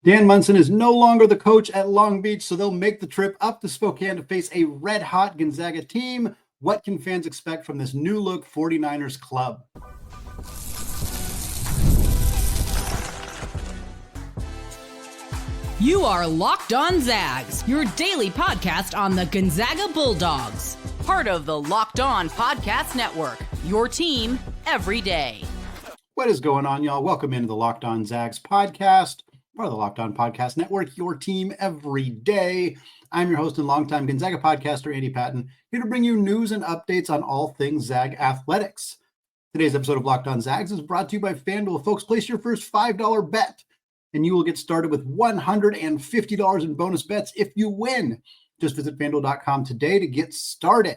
Dan Monson is no longer the coach at Long Beach, so they'll make the trip up to Spokane to face a red-hot Gonzaga team. What can fans expect from this new-look 49ers club? You are Locked On Zags, your daily podcast on the Gonzaga Bulldogs. Part of the Locked On Podcast Network, your team every day. What is going on, y'all? Welcome into the Locked On Zags podcast, part of the Locked On Podcast Network, your team every day. I'm your host and longtime Gonzaga podcaster, Andy Patton, here to bring you news and updates on all things Zag athletics. Today's episode of Locked On Zags is brought to you by FanDuel. Folks, place your first $5 bet, and you will get started with $150 in bonus bets if you win. Just visit FanDuel.com today to get started.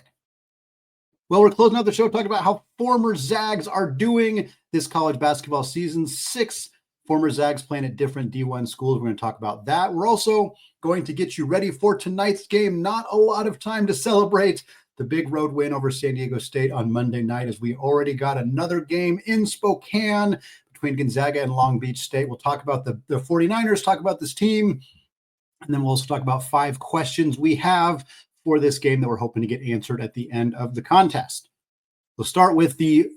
Well, we're closing out the show talking about how former Zags are doing this college basketball season. 6 former Zags playing at different D1 schools. We're going to talk about that. We're also going to get you ready for tonight's game. Not a lot of time to celebrate the big road win over San Diego State on Monday night, as we already got another game in Spokane between Gonzaga and Long Beach State. We'll talk about the 49ers, talk about this team, and then we'll also talk about 5 questions we have for this game that we're hoping to get answered at the end of the contest. We'll start with the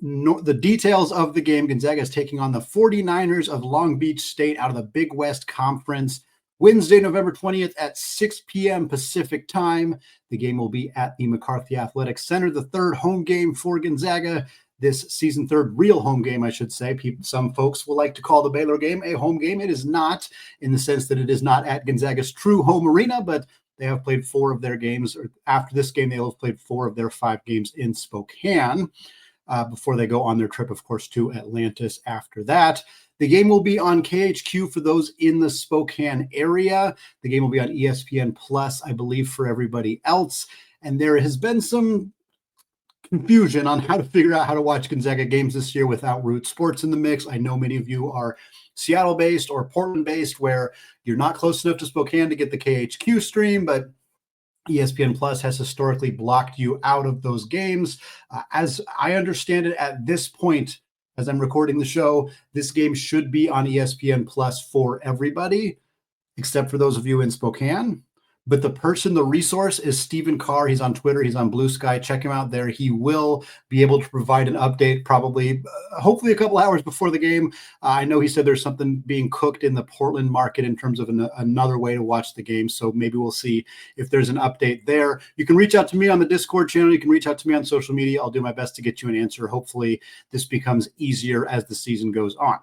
details of the game. Gonzaga is taking on the 49ers of Long Beach State out of the Big West Conference. Wednesday, November 20th at 6 p.m. Pacific time. The game will be at the McCarthy Athletic Center, the third home game for Gonzaga this season, third real home game, I should say. Some folks will like to call the Baylor game a home game. It is not, in the sense that it is not at Gonzaga's true home arena, but they have played 4 of their games, or after this game, they'll have played 4 of their 5 games in Spokane before they go on their trip, of course, to Atlantis after that. The game will be on KHQ for those in the Spokane area. The game will be on ESPN Plus, I believe, for everybody else. And there has been some confusion on how to figure out how to watch Gonzaga games this year without Root Sports in the mix. I know many of you are Seattle-based or Portland-based, where you're not close enough to Spokane to get the KHQ stream, but ESPN Plus has historically blocked you out of those games. As I understand it at this point, as I'm recording the show, this game should be on ESPN Plus for everybody, except for those of you in Spokane. But the resource is Stephen Carr. He's on Twitter. He's on Blue Sky. Check him out there. He will be able to provide an update probably, hopefully a couple hours before the game. I know he said there's something being cooked in the Portland market in terms of another way to watch the game. So maybe we'll see if there's an update there. You can reach out to me on the Discord channel. You can reach out to me on social media. I'll do my best to get you an answer. Hopefully this becomes easier as the season goes on.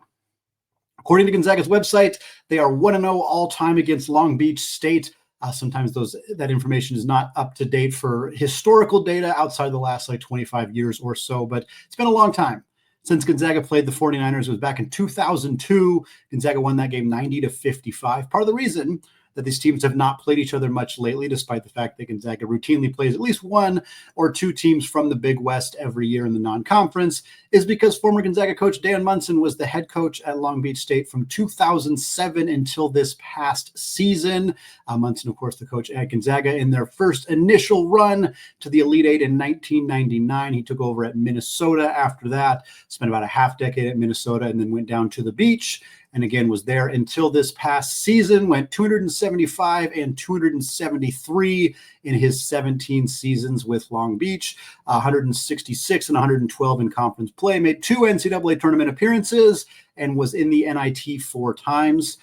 According to Gonzaga's website, they are 1-0 all time against Long Beach State. Sometimes that information is not up to date for historical data outside the last 25 years or so, but it's been a long time since Gonzaga played the 49ers. It was back in 2002. Gonzaga won that game 90-55. Part of the reason that these teams have not played each other much lately, despite the fact that Gonzaga routinely plays at least 1 or 2 teams from the Big West every year in the non-conference, is because former Gonzaga coach Dan Monson was the head coach at Long Beach State from 2007 until this past season. Monson, of course, the coach at Gonzaga in their first initial run to the Elite Eight in 1999. He took over at Minnesota after that, spent about a half decade at Minnesota, and then went down to the beach. And again, was there until this past season, went 275 and 273 in his 17 seasons with Long Beach, 166 and 112 in conference play, made 2 NCAA tournament appearances, and was in the NIT 4 times.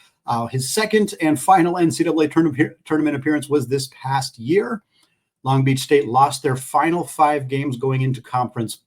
His second and final NCAA tournament appearance was this past year. Long Beach State lost their final 5 games going into the conference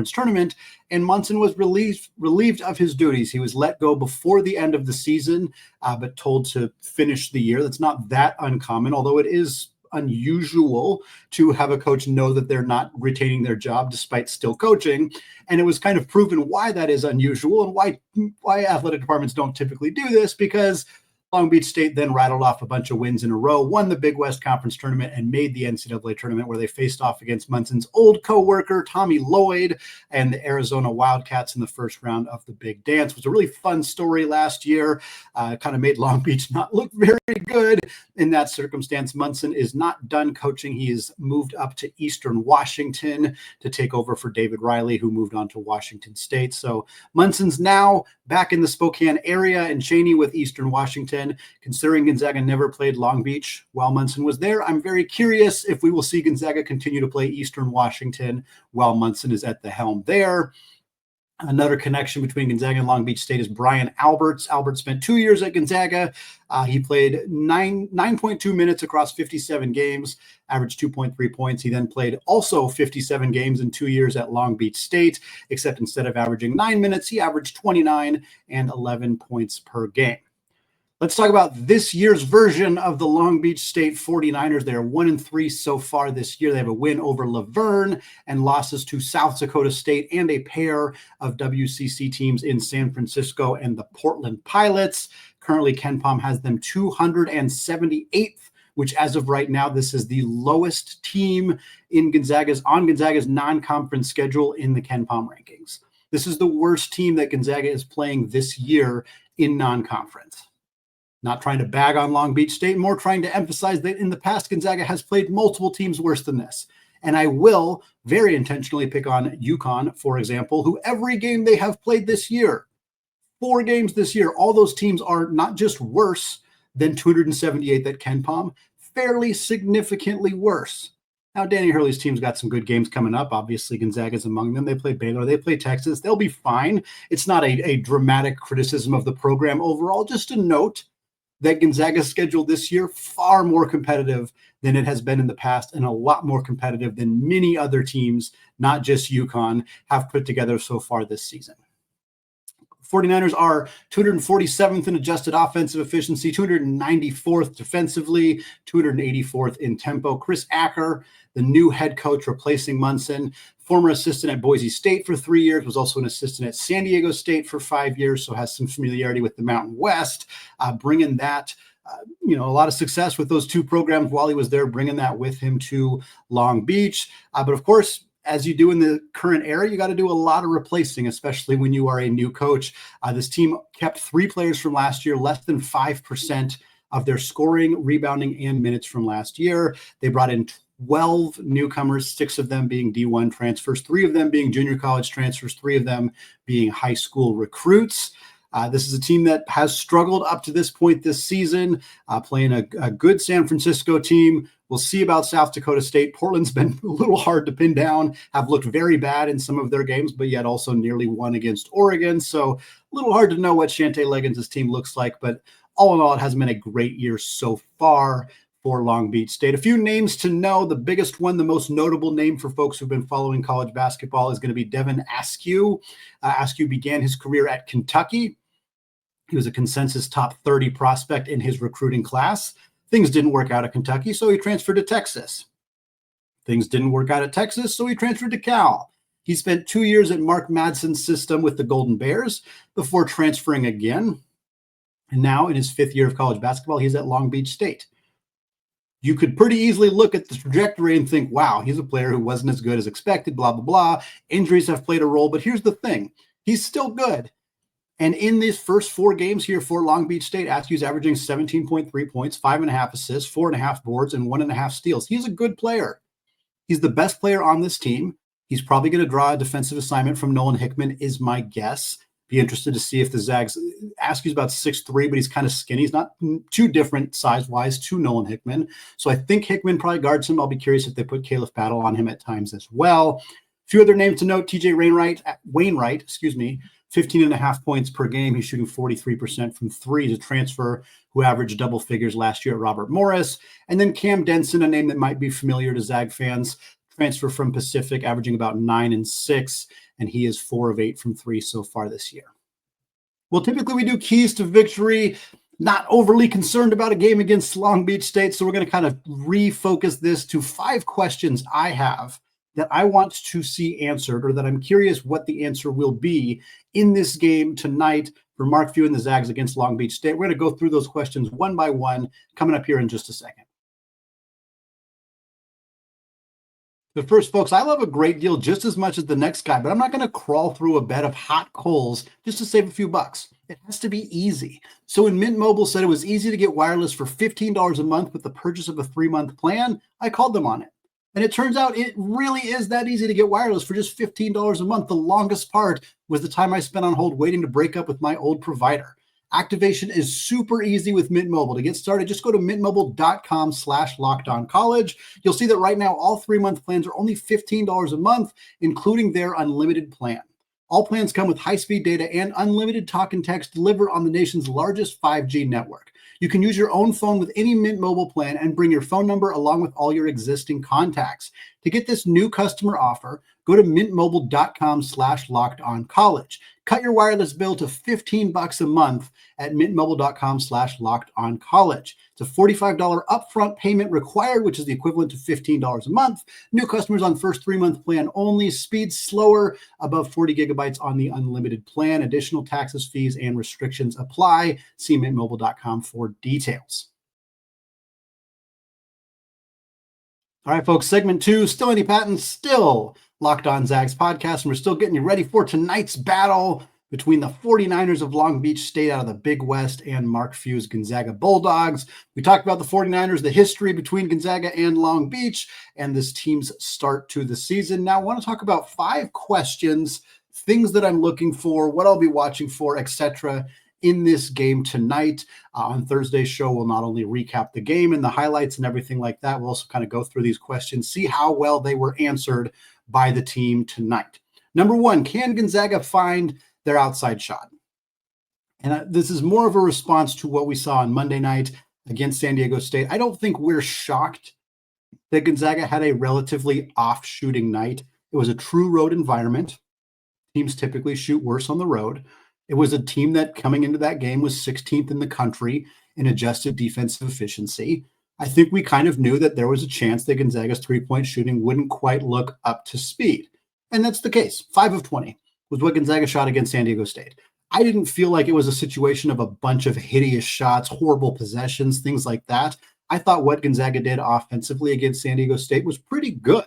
tournament, and Monson was relieved of his duties. He was let go before the end of the season, but told to finish the year. That's not that uncommon, although it is unusual to have a coach know that they're not retaining their job despite still coaching. And it was kind of proven why that is unusual and why athletic departments don't typically do this, because Long Beach State then rattled off a bunch of wins in a row, won the Big West Conference tournament, and made the NCAA tournament, where they faced off against Monson's old co-worker, Tommy Lloyd, and the Arizona Wildcats in the first round of the Big Dance. It was a really fun story last year. Kind of made Long Beach not look very good in that circumstance. Monson is not done coaching. He is moved up to Eastern Washington to take over for David Riley, who moved on to Washington State. So Monson's now back in the Spokane area and Cheney with Eastern Washington. Washington. Considering Gonzaga never played Long Beach while Monson was there, I'm very curious if we will see Gonzaga continue to play Eastern Washington while Monson is at the helm there. Another connection between Gonzaga and Long Beach State is Brian Alberts. Alberts spent 2 years at Gonzaga. He played 9.2 minutes across 57 games, averaged 2.3 points. He then played also 57 games in 2 years at Long Beach State, except instead of averaging 9 minutes, he averaged 29 and 11 points per game. Let's talk about this year's version of the Long Beach State 49ers. They are 1-3 so far this year. They have a win over Laverne and losses to South Dakota State and a pair of WCC teams in San Francisco and the Portland Pilots. Currently, KenPom has them 278th, which as of right now, this is the lowest team in Gonzaga's non-conference schedule in the KenPom rankings. This is the worst team that Gonzaga is playing this year in non-conference. Not trying to bag on Long Beach State, more trying to emphasize that in the past, Gonzaga has played multiple teams worse than this. And I will very intentionally pick on UConn, for example, who every game they have played this year, 4 games this year, all those teams are not just worse than 278 at KenPom, fairly significantly worse. Now, Danny Hurley's team's got some good games coming up. Obviously, Gonzaga's among them. They play Baylor. They play Texas. They'll be fine. It's not a dramatic criticism of the program overall. Just a note that Gonzaga's schedule this year far more competitive than it has been in the past and a lot more competitive than many other teams, not just UConn, have put together so far this season. 49ers are 247th in adjusted offensive efficiency, 294th defensively, 284th in tempo. Chris Acker, the new head coach replacing Monson, former assistant at Boise State for 3 years, was also an assistant at San Diego State for 5 years, so has some familiarity with the Mountain West, bringing that, a lot of success with those 2 programs while he was there, bringing that with him to Long Beach. But of course, as you do in the current era, you got to do a lot of replacing, especially when you are a new coach. This team kept 3 players from last year, less than 5% of their scoring, rebounding, and minutes from last year. They brought in 12 newcomers, 6 of them being D1 transfers, 3 of them being junior college transfers, 3 of them being high school recruits. This is a team that has struggled up to this point this season, playing a good San Francisco team. We'll see about South Dakota State. Portland's been a little hard to pin down, have looked very bad in some of their games, but yet also nearly won against Oregon. So a little hard to know what Shante Leggins' team looks like, but all in all, it hasn't been a great year so far for Long Beach State. A few names to know. The biggest one, the most notable name for folks who've been following college basketball is going to be Devin Askew. Askew began his career at Kentucky. He was a consensus top 30 prospect in his recruiting class. Things didn't work out at Kentucky, so he transferred to Texas. Things didn't work out at Texas, so he transferred to Cal. He spent 2 years at Mark Madsen's system with the Golden Bears before transferring again. And now in his 5th year of college basketball, he's at Long Beach State. You could pretty easily look at the trajectory and think, wow, he's a player who wasn't as good as expected, blah, blah, blah. Injuries have played a role, but here's the thing. He's still good. And in these first 4 games here for Long Beach State, Askew's averaging 17.3 points, 5.5 assists, 4.5 boards, and 1.5 steals. He's a good player. He's the best player on this team. He's probably going to draw a defensive assignment from Nolan Hickman, is my guess. Be interested to see if the Zags, Askew's about 6'3", but he's kind of skinny. He's not too different size-wise to Nolan Hickman. So I think Hickman probably guards him. I'll be curious if they put Caliph Battle on him at times as well. A few other names to note, TJ Wainwright, 15.5 points per game. He's shooting 43% from 3 to transfer, who averaged double figures last year at Robert Morris. And then Cam Denson, a name that might be familiar to Zag fans, transfer from Pacific, averaging about 9 and 6, and he is 4 of 8 from 3 so far this year. Well, typically we do keys to victory, not overly concerned about a game against Long Beach State, so we're going to kind of refocus this to 5 questions I have that I want to see answered, or that I'm curious what the answer will be in this game tonight for Mark Few and the Zags against Long Beach State. We're going to go through those questions one by one, coming up here in just a second. But first, folks, I love a great deal just as much as the next guy, but I'm not going to crawl through a bed of hot coals just to save a few bucks. It has to be easy. So when Mint Mobile said it was easy to get wireless for $15 a month with the purchase of a 3-month plan, I called them on it. And it turns out it really is that easy to get wireless for just $15 a month. The longest part was the time I spent on hold waiting to break up with my old provider. Activation is super easy with Mint Mobile. To get started, just go to mintmobile.com/lockedoncollege. You'll see that right now, all 3-month plans are only $15 a month, including their unlimited plan. All plans come with high-speed data and unlimited talk and text delivered on the nation's largest 5G network. You can use your own phone with any Mint Mobile plan and bring your phone number along with all your existing contacts. To get this new customer offer, go to mintmobile.com/lockedoncollege. Cut your wireless bill to $15 a month at mintmobile.com/lockedoncollege. It's a $45 upfront payment required, which is the equivalent to $15 a month. New customers on first 3-month plan only. Speed slower, above 40 gigabytes on the unlimited plan. Additional taxes, fees, and restrictions apply. See mintmobile.com for details. All right, folks, segment 2, still Andy Patton, still Locked On Zags podcast, and we're still getting you ready for tonight's battle between the 49ers of Long Beach State out of the Big West and Mark Few's Gonzaga Bulldogs. We talked about the 49ers, the history between Gonzaga and Long Beach, and this team's start to the season. Now I want to talk about 5 questions, things that I'm looking for, what I'll be watching for, etc., in this game tonight. On Thursday's show, we'll not only recap the game and the highlights and everything like that, we'll also kind of go through these questions, see how well they were answered by the team tonight. Number 1, can Gonzaga find their outside shot? And this is more of a response to what we saw on Monday night against San Diego State. I don't think we're shocked that Gonzaga had a relatively off shooting night. It was a true road environment. Teams typically shoot worse on the road. It was a team that coming into that game was 16th in the country in adjusted defensive efficiency. I think we kind of knew that there was a chance that Gonzaga's 3-point shooting wouldn't quite look up to speed. And that's the case. 5 of 20 was what Gonzaga shot against San Diego State. I didn't feel like it was a situation of a bunch of hideous shots, horrible possessions, things like that. I thought what Gonzaga did offensively against San Diego State was pretty good.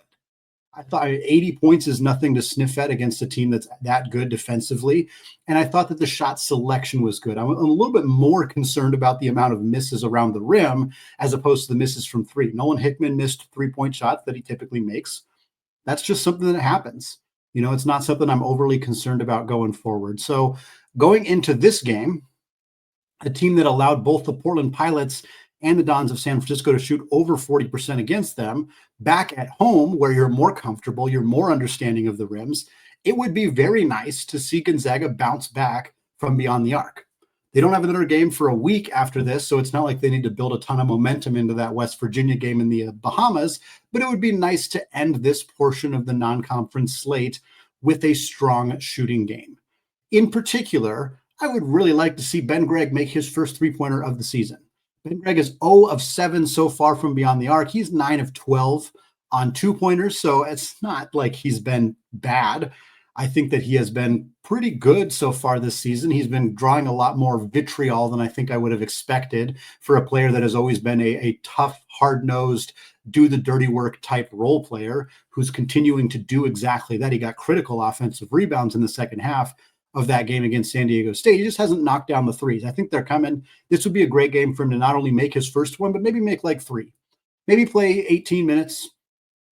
I thought 80 points is nothing to sniff at against a team that's that good defensively. And I thought that the shot selection was good. I'm a little bit more concerned about the amount of misses around the rim as opposed to the misses from 3. Nolan Hickman missed 3-point shots that he typically makes. That's just something that happens. You know, it's not something I'm overly concerned about going forward. So going into this game, a team that allowed both the Portland Pilots and the Dons of San Francisco to shoot over 40% against them, back at home where you're more comfortable, you're more understanding of the rims, it would be very nice to see Gonzaga bounce back from beyond the arc. They don't have another game for a week after this, so it's not like they need to build a ton of momentum into that West Virginia game in the Bahamas, but it would be nice to end this portion of the non-conference slate with a strong shooting game. In particular, I would really like to see Ben Gregg make his first 3-pointer of the season. Ben Gregg is 0 of 7 so far from beyond the arc. He's 9 of 12 on 2-pointers, so it's not like he's been bad. I think that he has been pretty good so far this season. He's been drawing a lot more vitriol than I think I would have expected for a player that has always been a tough, hard-nosed, do the dirty work type role player who's continuing to do exactly that. He got critical offensive rebounds in the second half of that game against San Diego State. He just hasn't knocked down the threes. I think they're coming. This would be a great game for him to not only make his first one, but maybe make like 3. Maybe play 18 minutes,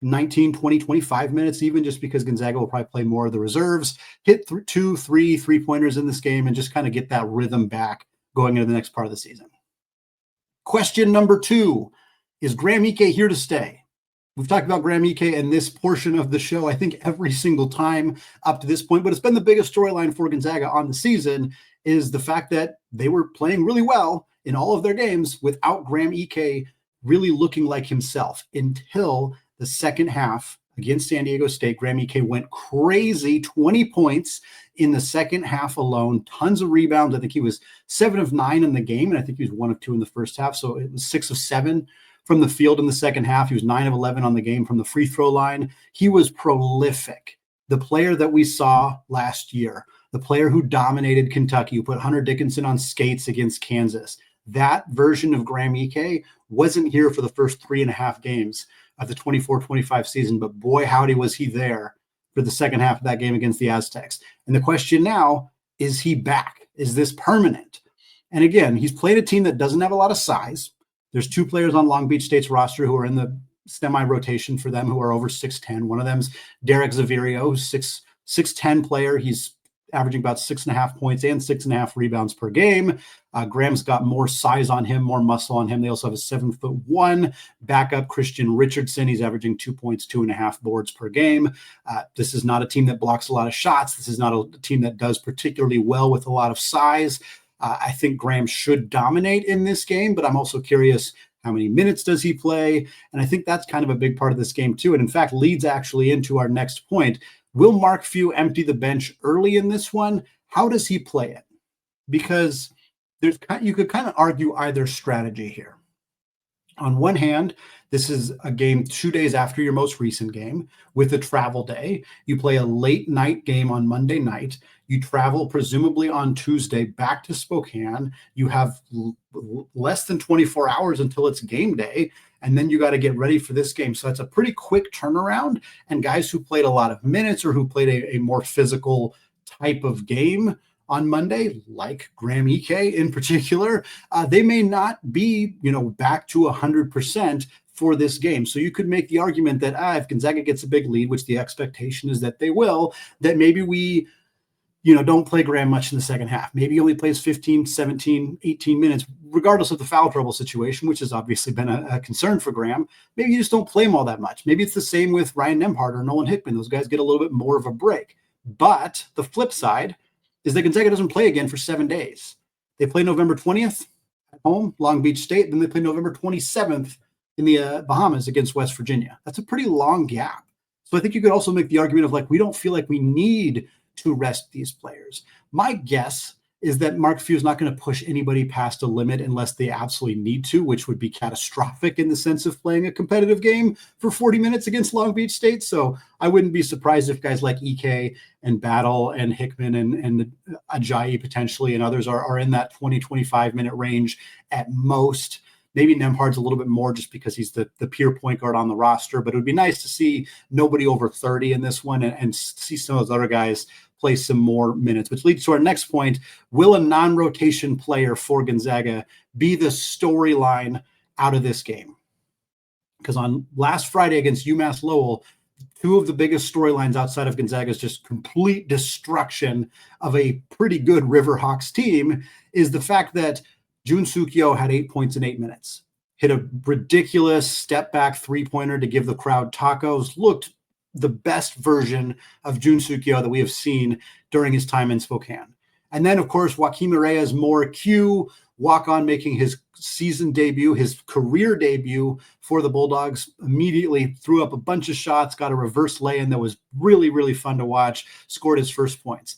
19, 20, 25 minutes even, just because Gonzaga will probably play more of the reserves, hit 2, 3 3-pointers in this game, and just kind of get that rhythm back going into the next part of the season. Question number 2, is Graham Ike here to stay? We've talked about Graham Ike in this portion of the show, I think every single time up to this point, but it's been the biggest storyline for Gonzaga on the season is the fact that they were playing really well in all of their games without Graham Ike really looking like himself until the second half against San Diego State. Graham Ike went crazy, 20 points in the second half alone, tons of rebounds. I think he was 7 of 9 in the game, and I think he was 1 of 2 in the first half, so it was 6 of 7 from the field in the second half. He was 9 of 11 on the game from the free throw line. He was prolific. The player that we saw last year, the player who dominated Kentucky, who put Hunter Dickinson on skates against Kansas, that version of Graham Ike wasn't here for the first 3.5 games of the 24-25 season, but boy, howdy was he there for the second half of that game against the Aztecs. And the question now, is he back? Is this permanent? And again, he's played a team that doesn't have a lot of size. There's 2 players on Long Beach State's roster who are in the semi-rotation for them who are over 6'10". One of them's Derek Zavirio, who's 6'10" player. He's averaging about 6.5 points and 6.5 rebounds per game. Graham's got more size on him, more muscle on him. They also have a 7'1" backup, Christian Richardson. He's averaging 2 points, 2.5 boards per game. This is not a team that blocks a lot of shots. This is not a team that does particularly well with a lot of size. I think Graham should dominate in this game, but I'm also curious, how many minutes does he play? And I think that's kind of a big part of this game too. And in fact, leads actually into our next point. Will Mark Few empty the bench early in this one? How does he play it? Because you could kind of argue either strategy here. On one hand, this is a game 2 days after your most recent game with a travel day. You play a late night game on Monday night. You travel presumably on Tuesday back to Spokane. You have less than 24 hours until it's game day. And then you got to get ready for this game. So it's a pretty quick turnaround. And guys who played a lot of minutes or who played a more physical type of game on Monday, like Graham Ike in particular, they may not be, back to 100% for this game. So you could make the argument that if Gonzaga gets a big lead, which the expectation is that they will, that maybe we don't play Graham much in the second half. Maybe he only plays 15, 17, 18 minutes, regardless of the foul trouble situation, which has obviously been a concern for Graham. Maybe you just don't play him all that much. Maybe it's the same with Ryan Nembhard or Nolan Hickman. Those guys get a little bit more of a break. But the flip side is that Gonzaga doesn't play again for 7 days. They play November 20th at home, Long Beach State. Then they play November 27th in the Bahamas against West Virginia. That's a pretty long gap. So I think you could also make the argument of we don't feel like we need to rest these players. My guess is that Mark Few is not going to push anybody past a limit unless they absolutely need to, which would be catastrophic in the sense of playing a competitive game for 40 minutes against Long Beach State. So I wouldn't be surprised if guys like Ike and Battle and Hickman and Ajayi potentially and others are in that 20, 25 minute range at most. Maybe Nembhard's a little bit more just because he's the pure point guard on the roster, but it would be nice to see nobody over 30 in this one and see some of those other guys play some more minutes, which leads to our next point. Will a non-rotation player for Gonzaga be the storyline out of this game? Because on last Friday against UMass Lowell, two of the biggest storylines outside of Gonzaga's just complete destruction of a pretty good Riverhawks team is the fact that Jun Suk-Yo had 8 points in 8 minutes, hit a ridiculous step-back three-pointer to give the crowd tacos, looked the best version of Jun Suk-Yo that we have seen during his time in Spokane. And then, of course, Joaquim Reyes-Moore Q, walk-on, making his season debut, his career debut for the Bulldogs, immediately threw up a bunch of shots, got a reverse lay-in that was really, really fun to watch, scored his first points.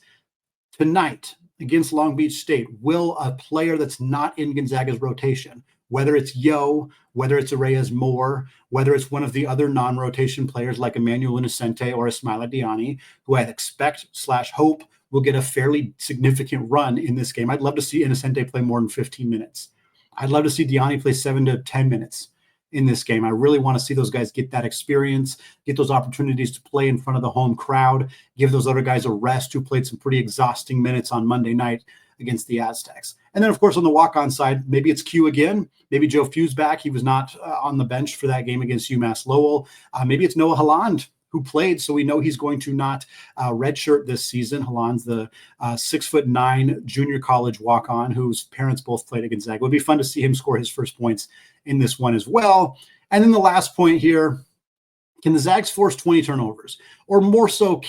Tonight, against Long Beach State, will a player that's not in Gonzaga's rotation, whether it's Yo, whether it's Reyes-Moore, whether it's one of the other non-rotation players like Emmanuel Innocente or Ismaila Diani, who I expect/hope will get a fairly significant run in this game. I'd love to see Innocente play more than 15 minutes. I'd love to see Diani play 7 to 10 minutes in this game. I really want to see those guys get that experience, get those opportunities to play in front of the home crowd, give those other guys a rest who played some pretty exhausting minutes on Monday night against the Aztecs. And then, of course, on the walk-on side, maybe it's Q again. Maybe Joe Few's back. He was not on the bench for that game against UMass Lowell. Maybe it's Noah Holland who played, so we know he's going to not redshirt this season. Holland's the 6'9" junior college walk-on whose parents both played at Gonzaga. It would be fun to see him score his first points in this one as well. And then the last point here, can the Zags force 20 turnovers? Or more so,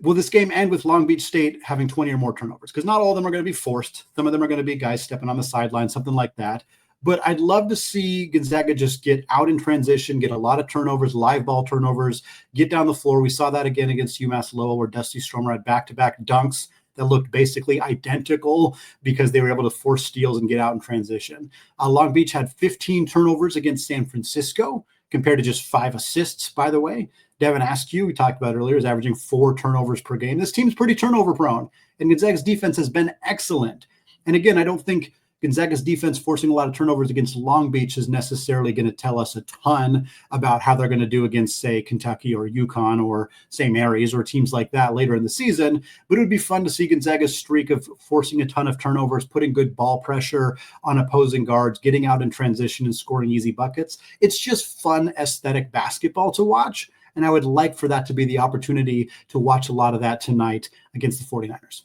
will this game end with Long Beach State having 20 or more turnovers? Because not all of them are going to be forced. Some of them are going to be guys stepping on the sideline, something like that. But I'd love to see Gonzaga just get out in transition, get a lot of turnovers, live ball turnovers, get down the floor. We saw that again against UMass Lowell where Dusty Stromer had back-to-back dunks that looked basically identical because they were able to force steals and get out in transition. Long Beach had 15 turnovers against San Francisco compared to just 5 assists, by the way. Devin Askew, we talked about earlier, is averaging 4 turnovers per game. This team's pretty turnover prone, and Gonzaga's defense has been excellent. And again, I don't think Gonzaga's defense forcing a lot of turnovers against Long Beach is necessarily going to tell us a ton about how they're going to do against, say, Kentucky or UConn or St. Mary's or teams like that later in the season. But it would be fun to see Gonzaga's streak of forcing a ton of turnovers, putting good ball pressure on opposing guards, getting out in transition and scoring easy buckets. It's just fun, aesthetic basketball to watch. And I would like for that to be the opportunity to watch a lot of that tonight against the 49ers.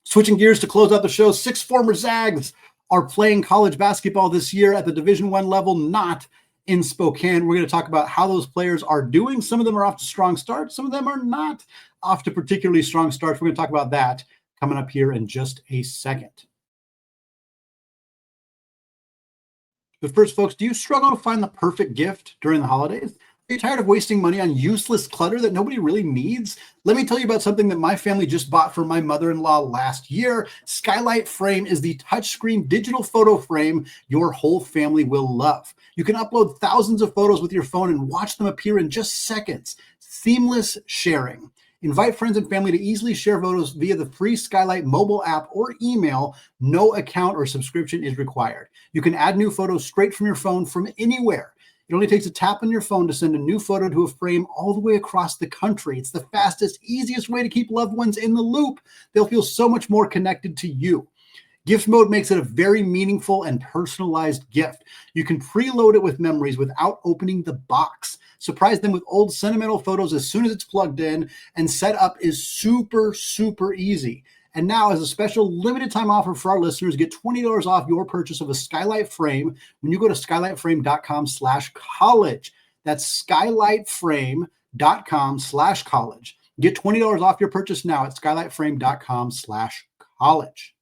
Switching gears to close out the show, 6 former Zags are playing college basketball this year at the Division I level, not in Spokane. We're going to talk about how those players are doing. Some of them are off to strong starts. Some of them are not off to particularly strong starts. We're going to talk about that coming up here in just a second. But first, folks, do you struggle to find the perfect gift during the holidays? Are you tired of wasting money on useless clutter that nobody really needs? Let me tell you about something that my family just bought for my mother-in-law last year. Skylight Frame is the touchscreen digital photo frame your whole family will love. You can upload thousands of photos with your phone and watch them appear in just seconds. Seamless sharing. Invite friends and family to easily share photos via the free Skylight mobile app or email. No account or subscription is required. You can add new photos straight from your phone from anywhere. It only takes a tap on your phone to send a new photo to a frame all the way across the country. It's the fastest, easiest way to keep loved ones in the loop. They'll feel so much more connected to you. Gift mode makes it a very meaningful and personalized gift. You can preload it with memories without opening the box. Surprise them with old sentimental photos as soon as it's plugged in, and setup is super, super easy. And now, as a special limited time offer for our listeners, get $20 off your purchase of a Skylight Frame when you go to skylightframe.com/college. That's skylightframe.com/college. Get $20 off your purchase now at skylightframe.com/college.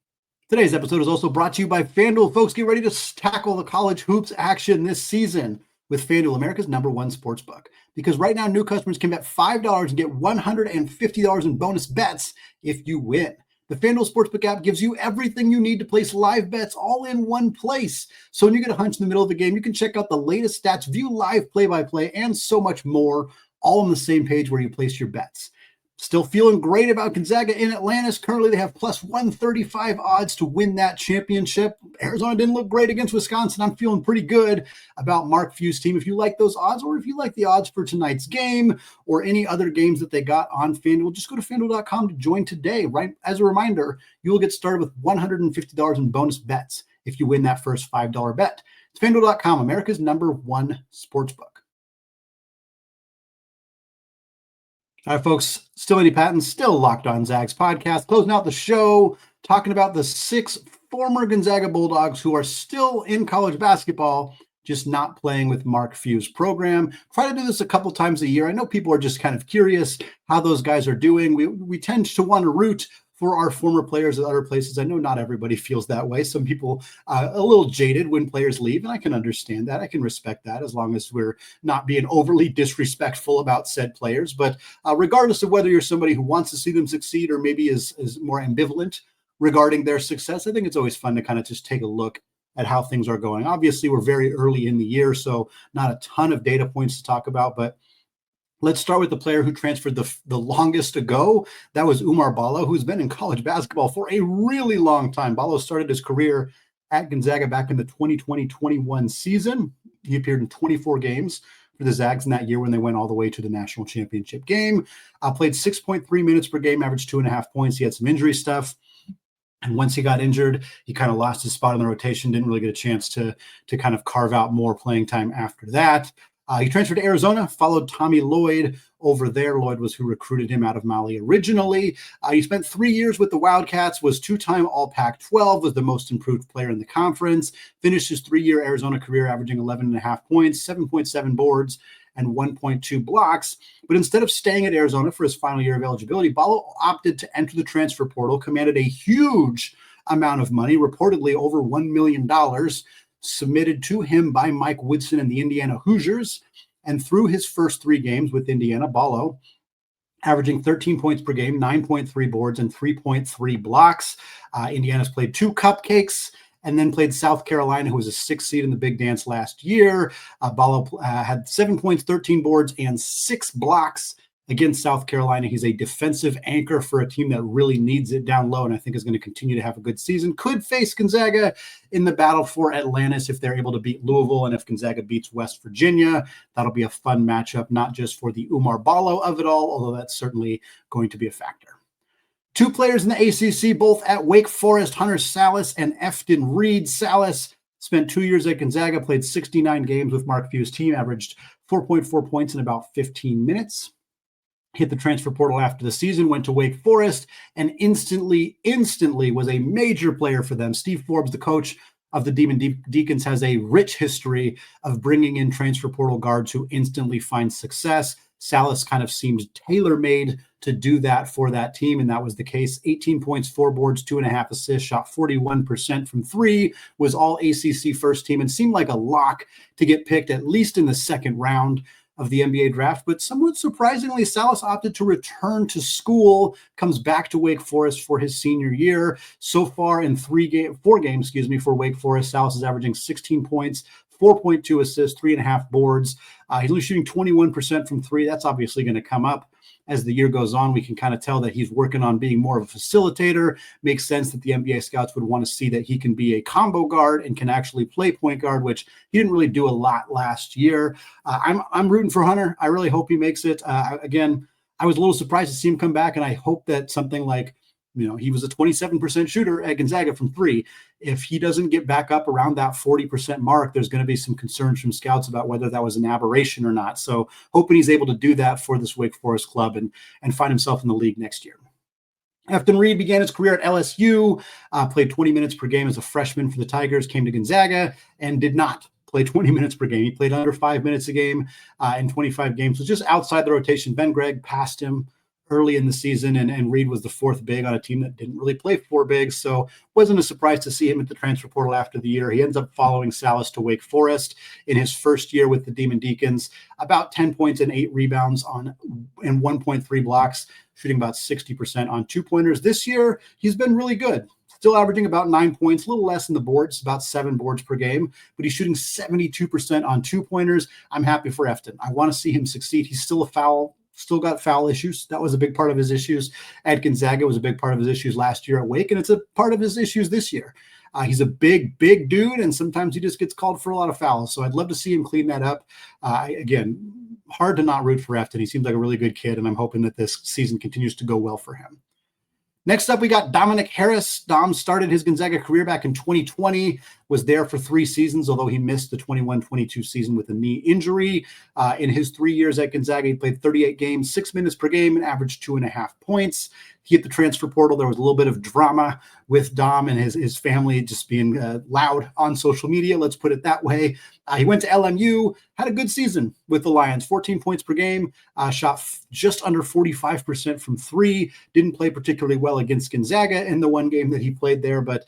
Today's episode is also brought to you by FanDuel. Folks, get ready to tackle the college hoops action this season with FanDuel, America's #1 sportsbook. Because right now, new customers can bet $5 and get $150 in bonus bets if you win. The FanDuel Sportsbook app gives you everything you need to place live bets all in one place. So when you get a hunch in the middle of the game, you can check out the latest stats, view live play-by-play, and so much more, all on the same page where you place your bets. Still feeling great about Gonzaga in Atlantis. Currently, they have plus 135 odds to win that championship. Arizona didn't look great against Wisconsin. I'm feeling pretty good about Mark Few's team. If you like those odds, or if you like the odds for tonight's game or any other games that they got on FanDuel, just go to FanDuel.com to join today. Right as a reminder, you will get started with $150 in bonus bets if you win that first $5 bet. It's FanDuel.com, America's #1 sportsbook. All right, folks, still Andy Patton, still Locked On Zags podcast, closing out the show, talking about the 6 former Gonzaga Bulldogs who are still in college basketball, just not playing with Mark Few's program. Try to do this a couple times a year. I know people are just kind of curious how those guys are doing. We tend to want to root for our former players at other places. I know not everybody feels that way. Some people a little jaded when players leave, and I can understand that. I can respect that as long as we're not being overly disrespectful about said players. But regardless of whether you're somebody who wants to see them succeed or maybe is more ambivalent regarding their success, I think it's always fun to kind of just take a look at how things are going. Obviously, we're very early in the year, so not a ton of data points to talk about, but let's start with the player who transferred the longest ago. That was Oumar Ballo, who's been in college basketball for a really long time. Ballo started his career at Gonzaga back in the 2020-21 season. He appeared in 24 games for the Zags in that year when they went all the way to the national championship game. Played 6.3 minutes per game, averaged 2.5 points. He had some injury stuff. And once he got injured, he kind of lost his spot in the rotation, didn't really get a chance to kind of carve out more playing time after that. He transferred to Arizona, followed Tommy Lloyd over there. Lloyd was who recruited him out of Mali originally. He spent 3 years with the Wildcats, was 2-time All-Pac-12, was the most improved player in the conference, finished his 3-year Arizona career averaging 11.5 points, 7.7 boards, and 1.2 blocks. But instead of staying at Arizona for his final year of eligibility, Ballo opted to enter the transfer portal, commanded a huge amount of money, reportedly over $1 million, submitted to him by Mike Woodson and the Indiana Hoosiers. And through his first 3 games with Indiana, Ballo averaging 13 points per game, 9.3 boards, and 3.3 blocks. Indiana's played 2 cupcakes and then played South Carolina, who was a 6th seed in the Big Dance last year. Ballo had 7 points, 13 boards, and 6 blocks against South Carolina. He's a defensive anchor for a team that really needs it down low, and I think is going to continue to have a good season. Could face Gonzaga in the battle for Atlantis if they're able to beat Louisville, and if Gonzaga beats West Virginia. That'll be a fun matchup, not just for the Oumar Ballo of it all, although that's certainly going to be a factor. 2 players in the ACC, both at Wake Forest, Hunter Sallis and Efton Reed. Sallis Spent 2 years at Gonzaga, played 69 games with Mark Few's team, averaged 4.4 points in about 15 minutes. Hit the transfer portal after the season, went to Wake Forest, and instantly was a major player for them. Steve Forbes, the coach of the Demon Deacons, has a rich history of bringing in transfer portal guards who instantly find success. Sallis kind of seemed tailor-made to do that for that team, and that was the case. 18 points, 4 boards, 2.5 assists, shot 41% from 3, was all ACC first team, and seemed like a lock to get picked at least in the second round of the NBA draft. But somewhat surprisingly, Sallis opted to return to school, comes back to Wake Forest for his senior year. So far in 4 games, for Wake Forest, Sallis is averaging 16 points, 4.2 assists, 3.5 boards. He's only shooting 21% from 3. That's obviously going to come up as the year goes on. We can kind of tell that he's working on being more of a facilitator. Makes sense that the NBA scouts would want to see that he can be a combo guard and can actually play point guard, which he didn't really do a lot last year. I'm rooting for Hunter. I really hope he makes it. Again, I was a little surprised to see him come back, and I hope that something like, he was a 27% shooter at Gonzaga from 3. If he doesn't get back up around that 40% mark, there's going to be some concerns from scouts about whether that was an aberration or not. So hoping he's able to do that for this Wake Forest club and find himself in the league next year. Efton Reed began his career at LSU, played 20 minutes per game as a freshman for the Tigers, came to Gonzaga and did not play 20 minutes per game. He played under 5 minutes a game in 25 games, was just outside the rotation. Ben Gregg passed him early in the season, and Reed was the 4th big on a team that didn't really play 4 bigs, so wasn't a surprise to see him at the transfer portal after the year. He ends up following Sallis to Wake Forest in his first year with the Demon Deacons, about 10 points and 8 rebounds and 1.3 blocks, shooting about 60% on 2-pointers. This year, he's been really good. Still averaging about 9 points, a little less in the boards, about 7 boards per game, but he's shooting 72% on 2-pointers. I'm happy for Efton. I want to see him succeed. He's still got foul issues. That was a big part of his issues at Gonzaga, was a big part of his issues last year at Wake, and it's a part of his issues this year. He's a big dude, and sometimes he just gets called for a lot of fouls. So I'd love to see him clean that up. Again, hard to not root for Efton. He seems like a really good kid, and I'm hoping that this season continues to go well for him. Next up, we got Dominic Harris. Dom started his Gonzaga career back in 2020, was there for 3 seasons, although he missed the 21-22 season with a knee injury. In his 3 years at Gonzaga, he played 38 games, 6 minutes per game, and averaged 2.5 points. He hit the transfer portal. There was a little bit of drama with Dom and his family just being loud on social media, let's put it that way. He went to LMU, had a good season with the Lions, 14 points per game, shot just under 45% from 3, didn't play particularly well against Gonzaga in the one game that he played there, but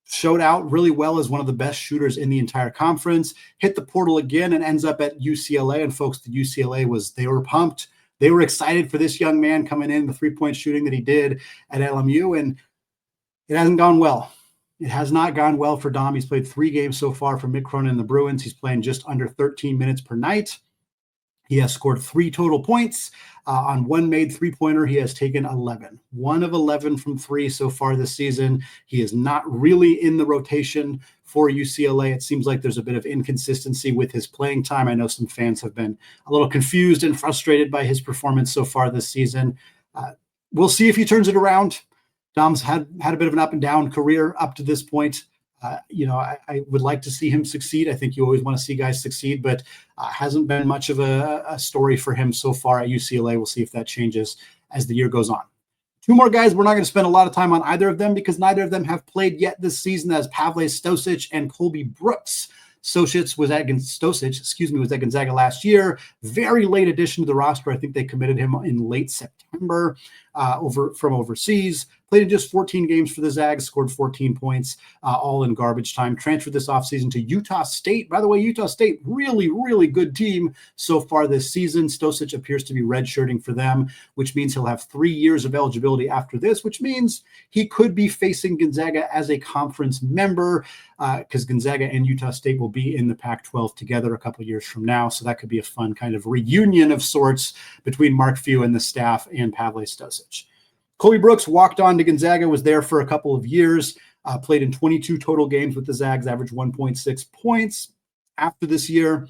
showed out really well as one of the best shooters in the entire conference. Hit the portal again and ends up at UCLA, and folks, the UCLA they were pumped. They were excited for this young man coming in, the 3-point shooting that he did at LMU, and it hasn't gone well. It has not gone well for Dom. He's played 3 games so far for Mick Cronin and the Bruins. He's playing just under 13 minutes per night. He has scored 3 total points. On 1 made 3-pointer, he has taken 11. 1 of 11 from 3 so far this season. He is not really in the rotation for UCLA. It seems like there's a bit of inconsistency with his playing time. I know some fans have been a little confused and frustrated by his performance so far this season. We'll see if he turns it around. Dom's had a bit of an up and down career up to this point. I would like to see him succeed. I think you always want to see guys succeed, but hasn't been much of a story for him so far at UCLA. We'll see if that changes as the year goes on. 2 more guys. We're not going to spend a lot of time on either of them because neither of them have played yet this season, as Pavle Stosic and Colby Brooks. Stosic was at Gonzaga last year. Very late addition to the roster. I think they committed him in late September from overseas. Played in just 14 games for the Zags, scored 14 points, all in garbage time. Transferred this offseason to Utah State. By the way, Utah State, really, really good team so far this season. Stosic appears to be redshirting for them, which means he'll have 3 years of eligibility after this, which means he could be facing Gonzaga as a conference member because Gonzaga and Utah State will be in the Pac-12 together a couple years from now. So that could be a fun kind of reunion of sorts between Mark Few and the staff and Pavle Stosic. Colby Brooks walked on to Gonzaga, was there for a couple of years, played in 22 total games with the Zags, averaged 1.6 points. After this year,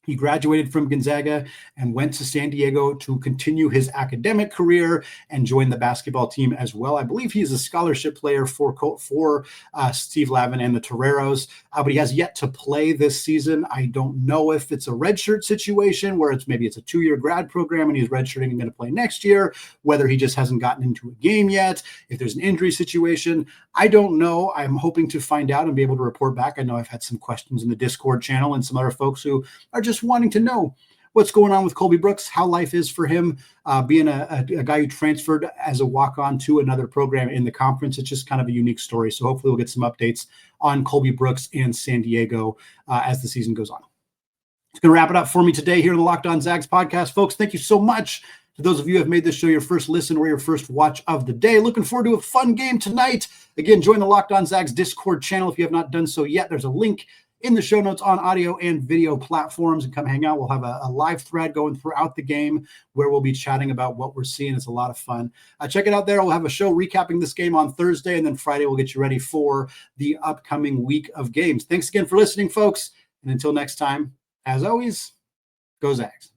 He graduated from Gonzaga and went to San Diego to continue his academic career and join the basketball team as well. I believe he is a scholarship player for Steve Lavin and the Toreros, but he has yet to play this season. I don't know if it's a redshirt situation where maybe it's a 2-year grad program and he's redshirting and going to play next year, whether he just hasn't gotten into a game yet, if there's an injury situation. I don't know. I'm hoping to find out and be able to report back. I know I've had some questions in the Discord channel and some other folks who are just wanting to know what's going on with Colby Brooks, how life is for him, being a guy who transferred as a walk-on to another program in the conference. It's just kind of a unique story. So hopefully we'll get some updates on Colby Brooks and San Diego as the season goes on. It's going to wrap it up for me today here on the Locked On Zags podcast. Folks, thank you so much to those of you who have made this show your first listen or your first watch of the day. Looking forward to a fun game tonight. Again, join the Locked On Zags Discord channel if you have not done so yet. There's a link in the show notes on audio and video platforms, and come hang out. We'll have a live thread going throughout the game where we'll be chatting about what we're seeing. It's a lot of fun. Check it out there. We'll have a show recapping this game on Thursday, and then Friday we'll get you ready for the upcoming week of games. Thanks again for listening, folks. And until next time, as always, go Zags.